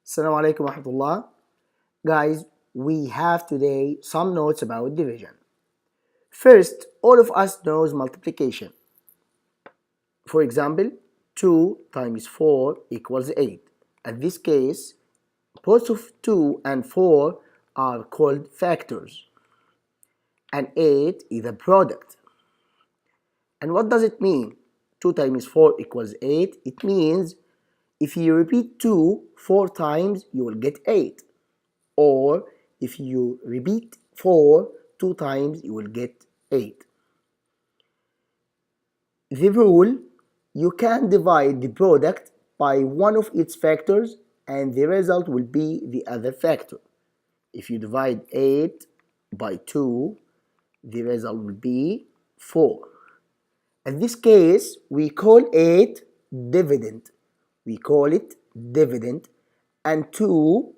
Assalamu alaikum wa rahmatullah. Guys, we have today some notes about division. First, all of us knows multiplication. For example, 2 times 4 equals 8. In this case, both of 2 and 4 are called factors, and 8 is a product. And what does it mean? 2 times 4 equals 8. It means if you repeat 2 4 times, you will get 8. Or if you repeat 4 2 times, you will get 8. The rule: you can divide the product by one of its factors and the result will be the other factor. If you divide 8 by 2, the result will be 4. In this case, we call 8 dividend. We call it dividend, and 2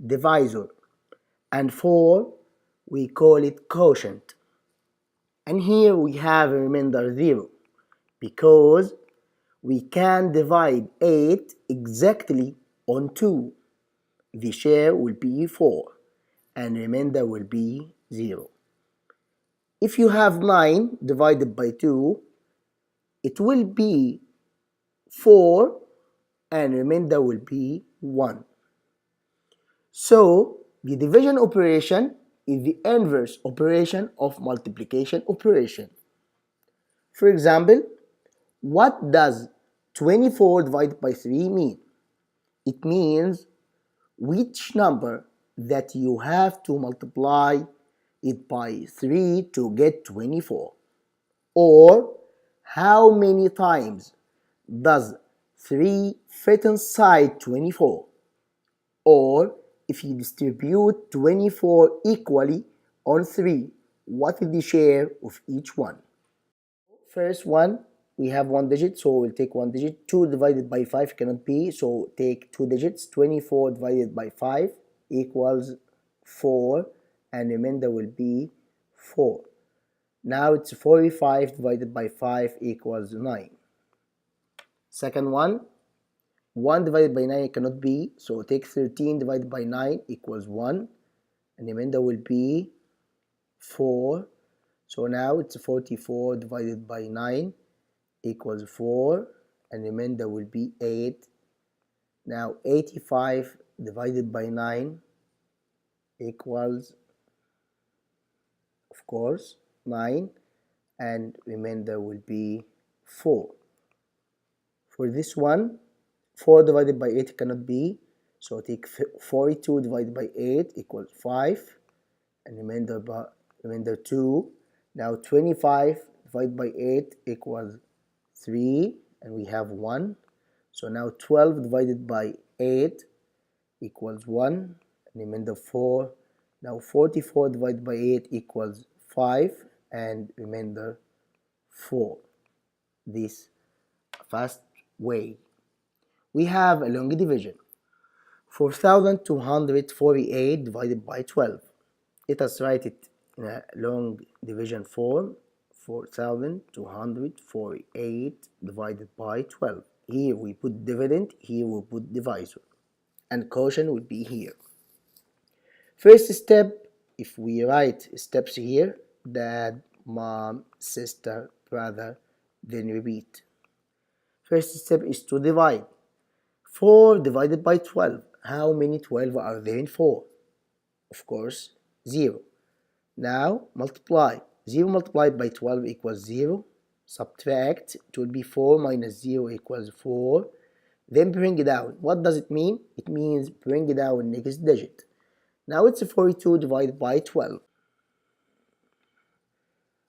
divisor, and 4 we call it quotient. And here we have a remainder 0 because we can divide 8 exactly on 2. The share will be 4 and remainder will be 0. If you have 9 divided by 2, it will be 4 and remainder will be 1. So the division operation is the inverse operation of multiplication operation. For example, what does 24 divided by 3 mean? It means which number that you have to multiply it by 3 to get 24, or how many times does 3 fit inside 24, or if you distribute 24 equally on 3, what is the share of each one? First one, we have one digit, so we'll take one digit. 2 divided by 5 cannot be, so take 2 digits. 24 divided by 5 equals 4, and remainder will be 4. Now it's 45 divided by 5 equals 9. Second one, 1 divided by 9 cannot be, so take 13 divided by 9 equals 1, and remainder will be 4. So now it's 44 divided by 9 equals 4, and remainder will be 8. Now 85 divided by 9 equals, of course, 9, and remainder will be 4. For this one, 4 divided by 8 cannot be, so take 42 divided by 8 equals 5, and remainder 2. Now 25 divided by 8 equals 3, and we have 1. So now 12 divided by 8 equals 1, and remainder 4. Now 44 divided by 8 equals 5, and remainder 4. This fast way. We have a long division. 4,248 divided by 12. Let us write it in a long division form. 4,248 divided by 12. Here we put dividend, here we put divisor, and quotient will be here. First step, if we write steps here: dad, mom, sister, brother, then repeat. First step is to divide. 4 divided by 12. How many 12 are there in 4? Of course, 0. Now multiply. 0 multiplied by 12 equals 0. Subtract. It will be 4 minus 0 equals 4. Then bring it down. What does it mean? It means bring it down next digit. Now it's 42 divided by 12.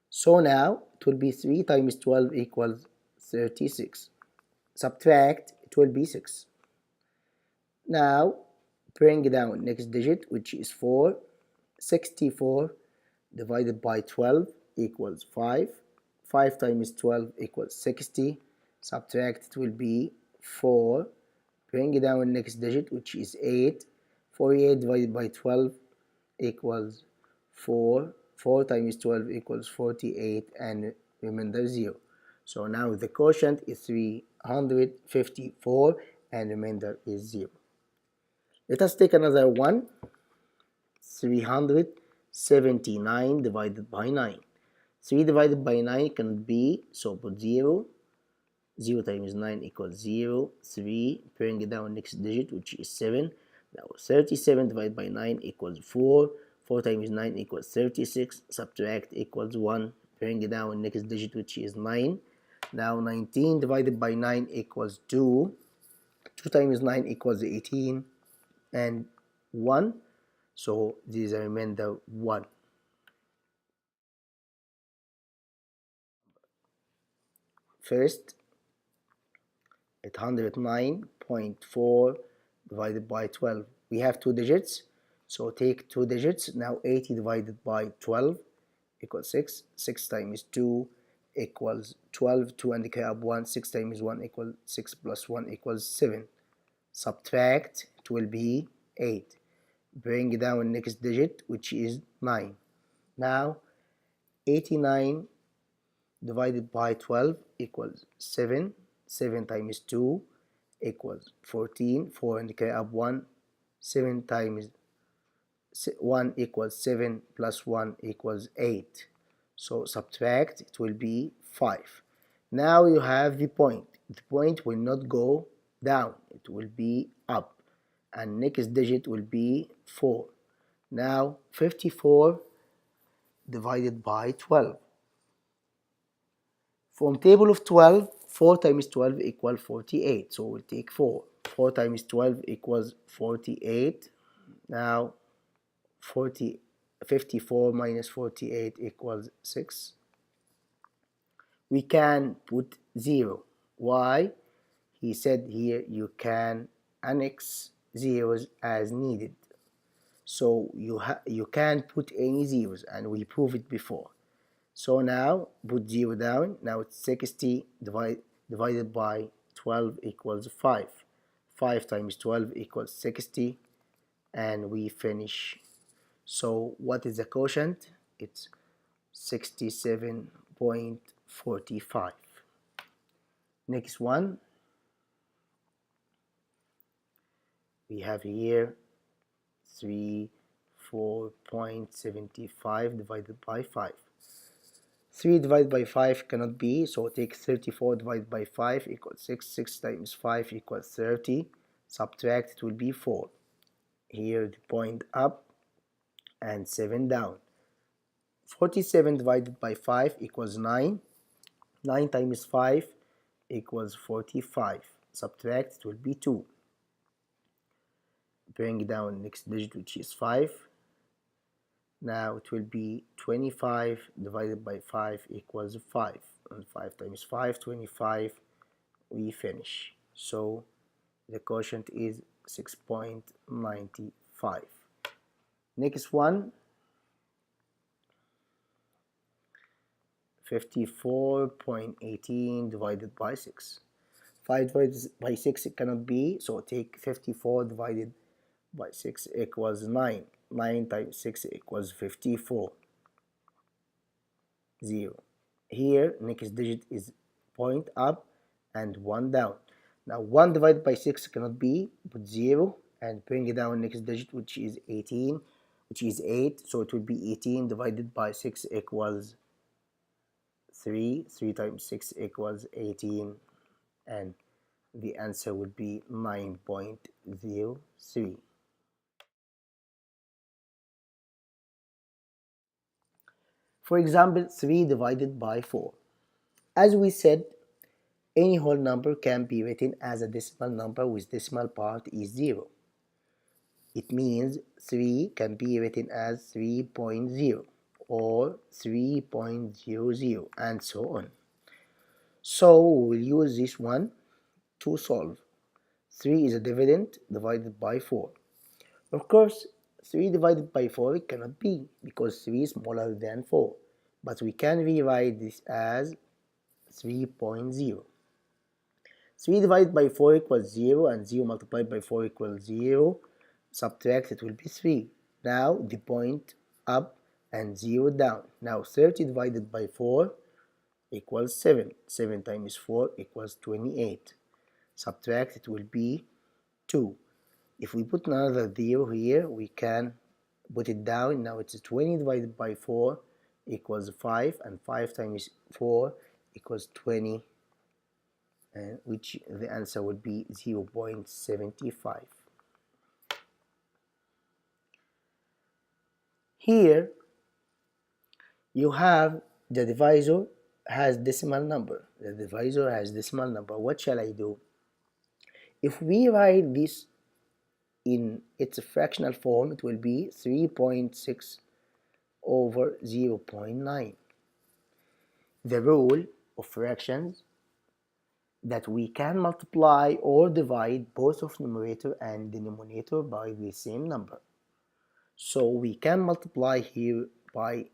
So now it will be 3 times 12 equals 36. Subtract. It will be 6. Now bring down next digit, which is 4. 64 divided by 12 equals 5. 5 times 12 equals 60. Subtract, it will be 4. Bring down next digit, which is 8. 48 divided by 12 equals 4. 4 times 12 equals 48, and remainder 0. So now the quotient is 354 and remainder is 0. Let us take another one. 379 divided by 9. 3 divided by 9 can be, so put 0. 0 times 9 equals 0. 3, bring down next digit, which is 7. Now 37 divided by 9 equals 4. 4 times 9 equals 36. Subtract equals 1. Bring down next digit, which is 9. Now 19 divided by 9 equals 2. 2 times 9 equals 18. And 1. So there is a remainder 1. First, 809.4 divided by 12. We have two digits, so take two digits. Now 80 divided by 12 equals 6. 6 times 2 equals 12. 2 and carry up 1. 6 times 1 equals 6 plus 1 equals 7. Subtract, it will be 8. Bring down next digit, which is 9. Now 89 divided by 12 equals 7. 7 times 2 equals 14. 4 and carry up 1. 7 times 1 equals 7 plus 1 equals 8. So subtract, it will be 5. Now you have the point. The point will not go down, it will be up. And next digit will be 4. Now 54 divided by 12. From table of 12, 4 times 12 equals 48. So we'll take 4. 4 times 12 equals 48. Now 54 minus 48 equals 6. We can put 0. Why? He said here you can annex zeros as needed. So you can put any zeros, and we proved it before. So now put 0 down. Now it's 60 divided by 12 equals 5. 5 times 12 equals 60, and we finish. So what is the quotient? It's 67.45. Next one, we have here 34.75 divided by 5. 3 divided by 5 cannot be, so take 34 divided by 5 equals 6. 6 times 5 equals 30. Subtract, it will be 4. Here the point up and 7 down. 47 divided by 5 equals 9. 9 times 5 equals 45. Subtract, it will be 2. Bring down next digit, which is 5. Now it will be 25 divided by 5 equals 5. And 5 times 5, 25. We finish. So the quotient is 6.95. Next one, 54.18 divided by 6. 5 divided by 6 it cannot be, so take 54 divided by 6 equals 9. 9 times 6 equals 54. 0. Here next digit is point up and 1 down. Now 1 divided by 6 cannot be, put 0 and bring it down next digit, which is 18, which is 8. So it will be 18 divided by 6 equals 3. 3 times 6 equals 18, and the answer would be 9.03. For example, 3 divided by 4. As we said, any whole number can be written as a decimal number with decimal part is 0. It means 3 can be written as 3.0 or 3.00 and so on. So we'll use this one to solve. 3 is a dividend divided by 4. Of course, 3 divided by 4 it cannot be because 3 is smaller than 4. But we can rewrite this as 3.0. 3 divided by 4 equals 0, and 0 multiplied by 4 equals 0. Subtract, it will be 3. Now the point up and 0 down. Now 30 divided by 4 equals 7. 7 times 4 equals 28. Subtract, it will be 2. If we put another 0 here, we can put it down. Now it's 20 divided by 4 equals 5, and 5 times 4 equals 20, which the answer would be 0.75. Here you have the divisor has decimal number. The divisor has decimal number. What shall I do? If we write this in its fractional form, it will be 3.6 over 0.9. The rule of fractions that we can multiply or divide both of numerator and denominator by the same number. So we can multiply here by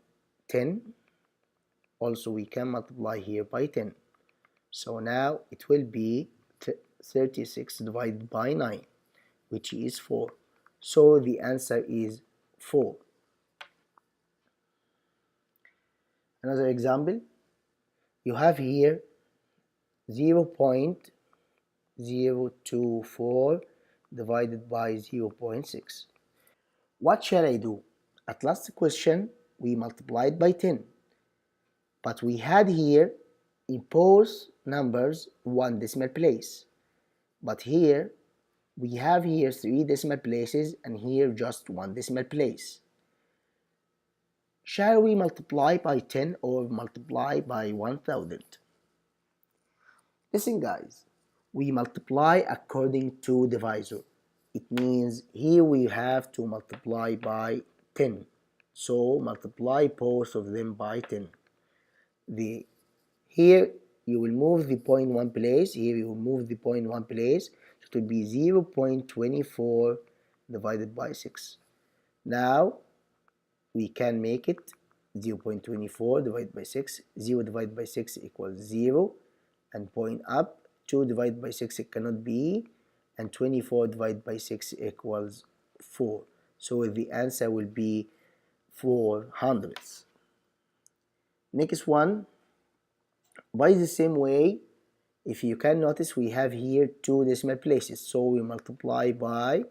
10. Also we can multiply here by 10. So now it will be 36 divided by 9, which is 4. So the answer is 4. Another example, you have here 0.024 divided by 0.6. What shall I do? At last question we multiplied by 10, but we had here in both numbers one decimal place, but here we have here 3 decimal places and here just 1 decimal place. Shall we multiply by 10 or multiply by 1000? Listen guys, we multiply according to divisor. It means here we have to multiply by 10. So multiply both of them by 10. Here you will move the point one place, here you will move the point one place, so it will be 0.24 divided by 6. Now we can make it 0.24 divided by 6. 0 divided by 6 equals 0, and point up 2 divided by 6 it cannot be, and 24 divided by 6 equals 4. So the answer will be 4 hundredths. Next one, by the same way, if you can notice, we have here 2 decimal places, so we multiply by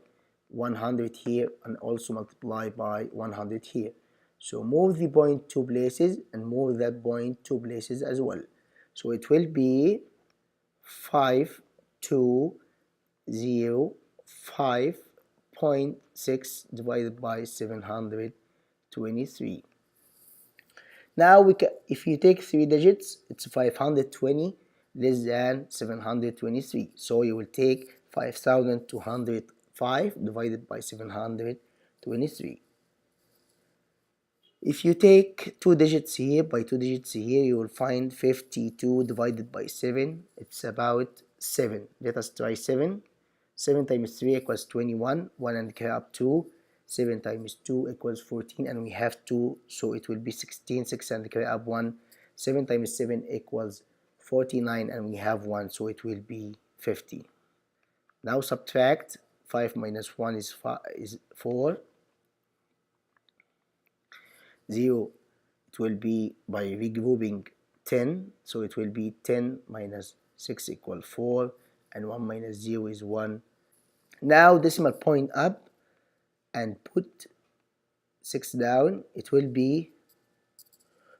100 here and also multiply by 100 here. So move the point 2 places and move that point 2 places as well. So it will be 5205.6 divided by 723. Now if you take 3 digits, it's 520 less than 723. So you will take 5205 divided by 723. If you take 2 digits here by 2 digits here, you will find 52 divided by 7. It's about 7. Let us try 7. 7 times 3 equals 21. 1 and carry up 2. 7 times 2 equals 14, and we have 2, so it will be 16. 6 and carry up 1. 7 times 7 equals 49, and we have 1, so it will be 50. Now subtract. 5 minus 1 is 4. 0, it will be by regrouping 10, so it will be 10 minus 6 equals 4, and 1 minus 0 is 1. Now decimal point up and put 6 down, it will be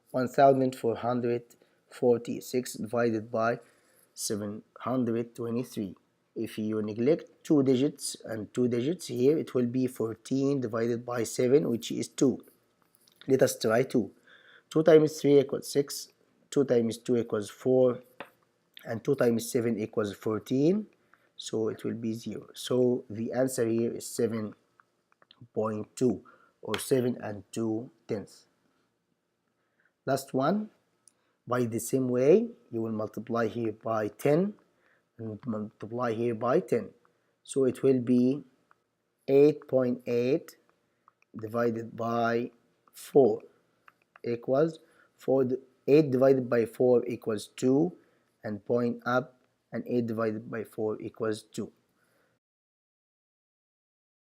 1446 divided by 723. If you neglect 2 digits and 2 digits here, it will be 14 divided by 7, which is 2. Let us try 2. 2 times 3 equals 6, 2 times 2 equals 4, and 2 times 7 equals 14, so it will be 0. So the answer here is 7.2, or 7 and 2 tenths. Last one, by the same way, you will multiply here by 10 and multiply here by 10. So it will be 8.8 divided by 4 equals 8 divided by 4 equals 2, and point up, and 8 divided by 4 equals 2.